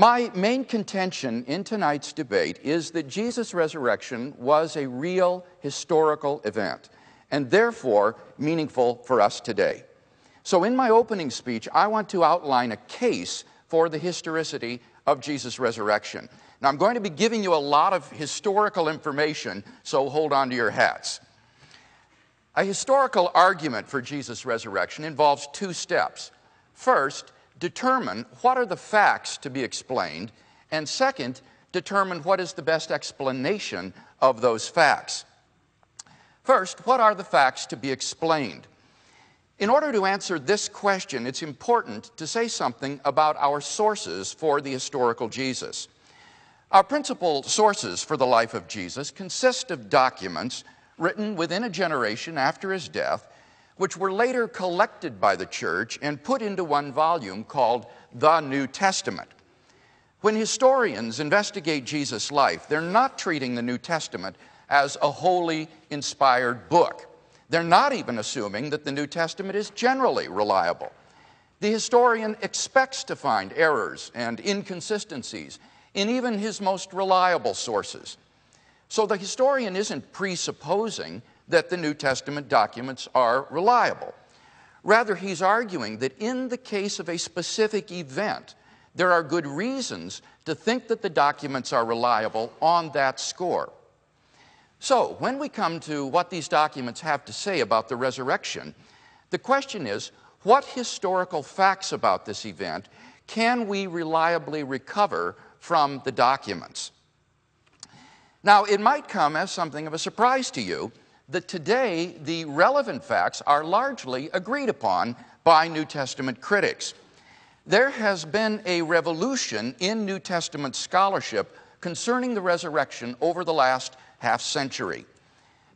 My main contention in tonight's debate is that Jesus' resurrection was a real historical event, and therefore meaningful for us today. So in my opening speech, I want to outline a case for the historicity of Jesus' resurrection. Now, I'm going to be giving you a lot of historical information, so hold on to your hats. A historical argument for Jesus' resurrection involves two steps. First, determine what are the facts to be explained, and second, determine what is the best explanation of those facts. First, what are the facts to be explained? In order to answer this question, it's important to say something about our sources for the historical Jesus. Our principal sources for the life of Jesus consist of documents written within a generation after his death, which were later collected by the church and put into one volume called the New Testament. When historians investigate Jesus' life, they're not treating the New Testament as a wholly inspired book. They're not even assuming that the New Testament is generally reliable. The historian expects to find errors and inconsistencies in even his most reliable sources. So the historian isn't presupposing that the New Testament documents are reliable. Rather, he's arguing that in the case of a specific event, there are good reasons to think that the documents are reliable on that score. So, when we come to what these documents have to say about the resurrection, the question is, what historical facts about this event can we reliably recover from the documents? Now, it might come as something of a surprise to you that today the relevant facts are largely agreed upon by New Testament critics. There has been a revolution in New Testament scholarship concerning the resurrection over the last half century.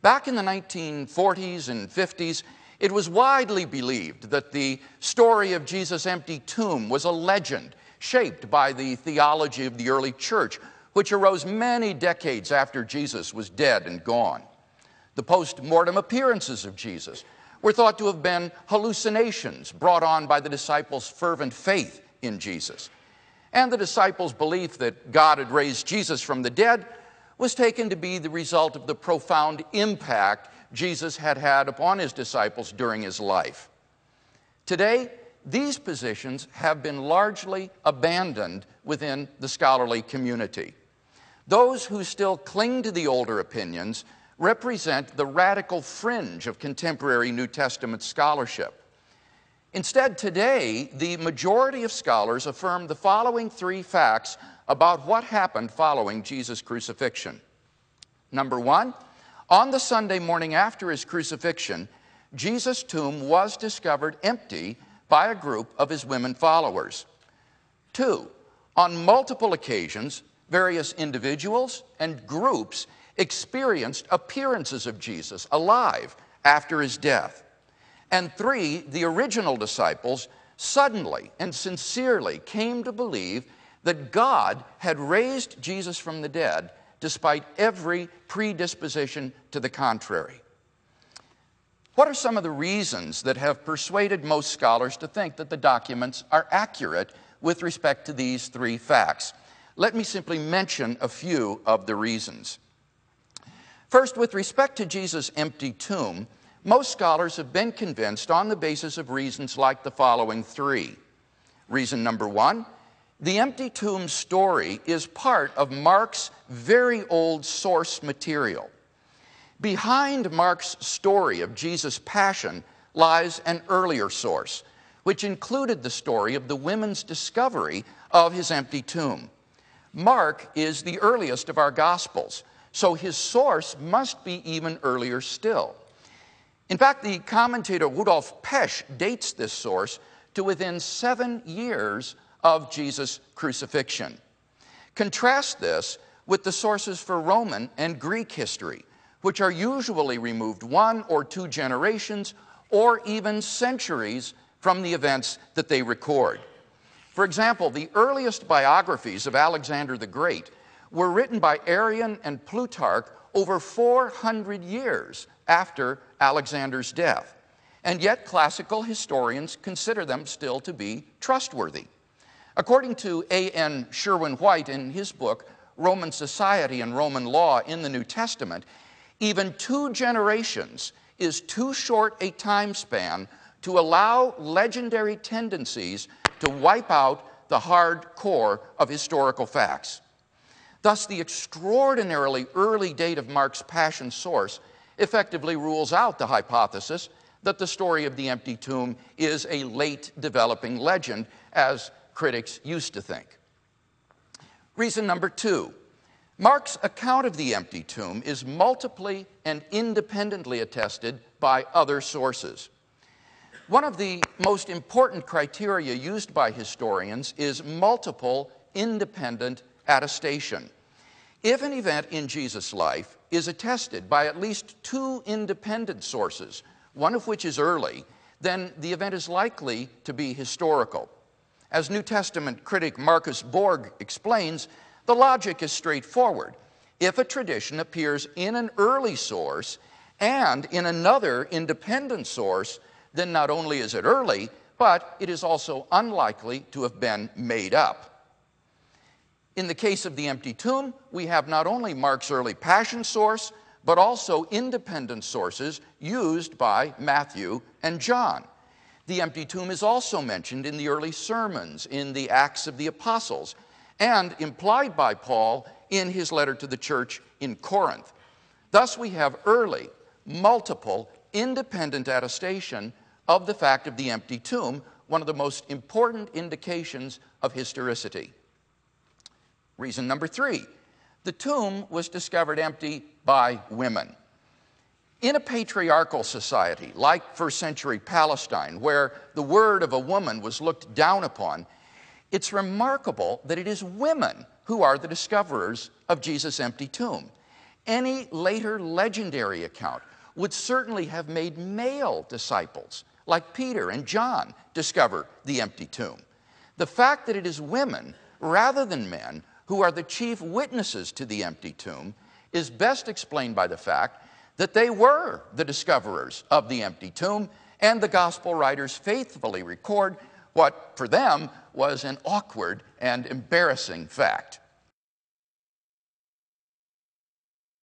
Back in the 1940s and 50s, it was widely believed that the story of Jesus' empty tomb was a legend shaped by the theology of the early church, which arose many decades after Jesus was dead and gone. The post-mortem appearances of Jesus were thought to have been hallucinations brought on by the disciples' fervent faith in Jesus. And the disciples' belief that God had raised Jesus from the dead was taken to be the result of the profound impact Jesus had had upon his disciples during his life. Today, these positions have been largely abandoned within the scholarly community. Those who still cling to the older opinions represent the radical fringe of contemporary New Testament scholarship. Instead, today, the majority of scholars affirm the following three facts about what happened following Jesus' crucifixion. Number one, on the Sunday morning after his crucifixion, Jesus' tomb was discovered empty by a group of his women followers. Two, on multiple occasions, various individuals and groups experienced appearances of Jesus alive after his death. And three, the original disciples suddenly and sincerely came to believe that God had raised Jesus from the dead despite every predisposition to the contrary. What are some of the reasons that have persuaded most scholars to think that the documents are accurate with respect to these three facts? Let me simply mention a few of the reasons. First, with respect to Jesus' empty tomb, most scholars have been convinced on the basis of reasons like the following three. Reason number one, the empty tomb story is part of Mark's very old source material. Behind Mark's story of Jesus' passion lies an earlier source, which included the story of the women's discovery of his empty tomb. Mark is the earliest of our Gospels, so his source must be even earlier still. In fact, the commentator Rudolf Pesch dates this source to within 7 years of Jesus' crucifixion. Contrast this with the sources for Roman and Greek history, which are usually removed 1 or 2 generations or even centuries from the events that they record. For example, the earliest biographies of Alexander the Great were written by Arrian and Plutarch over 400 years after Alexander's death, and yet classical historians consider them still to be trustworthy. According to A.N. Sherwin-White in his book, Roman Society and Roman Law in the New Testament, even 2 generations is too short a time span to allow legendary tendencies to wipe out the hard core of historical facts. Thus, the extraordinarily early date of Mark's Passion source effectively rules out the hypothesis that the story of the empty tomb is a late developing legend, as critics used to think. Reason number 2, Mark's account of the empty tomb is multiply and independently attested by other sources. One of the most important criteria used by historians is multiple independent attestation. If an event in Jesus' life is attested by at least 2 independent sources, one of which is early, then the event is likely to be historical. As New Testament critic Marcus Borg explains, the logic is straightforward. If a tradition appears in an early source and in another independent source, then not only is it early, but it is also unlikely to have been made up. In the case of the empty tomb, we have not only Mark's early Passion source, but also independent sources used by Matthew and John. The empty tomb is also mentioned in the early sermons, in the Acts of the Apostles, and implied by Paul in his letter to the church in Corinth. Thus, we have early, multiple, independent attestation of the fact of the empty tomb, one of the most important indications of historicity. Reason number 3, the tomb was discovered empty by women. In a patriarchal society, like first century Palestine, where the word of a woman was looked down upon, it's remarkable that it is women who are the discoverers of Jesus' empty tomb. Any later legendary account would certainly have made male disciples, like Peter and John, discover the empty tomb. The fact that it is women, rather than men, who are the chief witnesses to the empty tomb is best explained by the fact that they were the discoverers of the empty tomb, and the gospel writers faithfully record what for them was an awkward and embarrassing fact.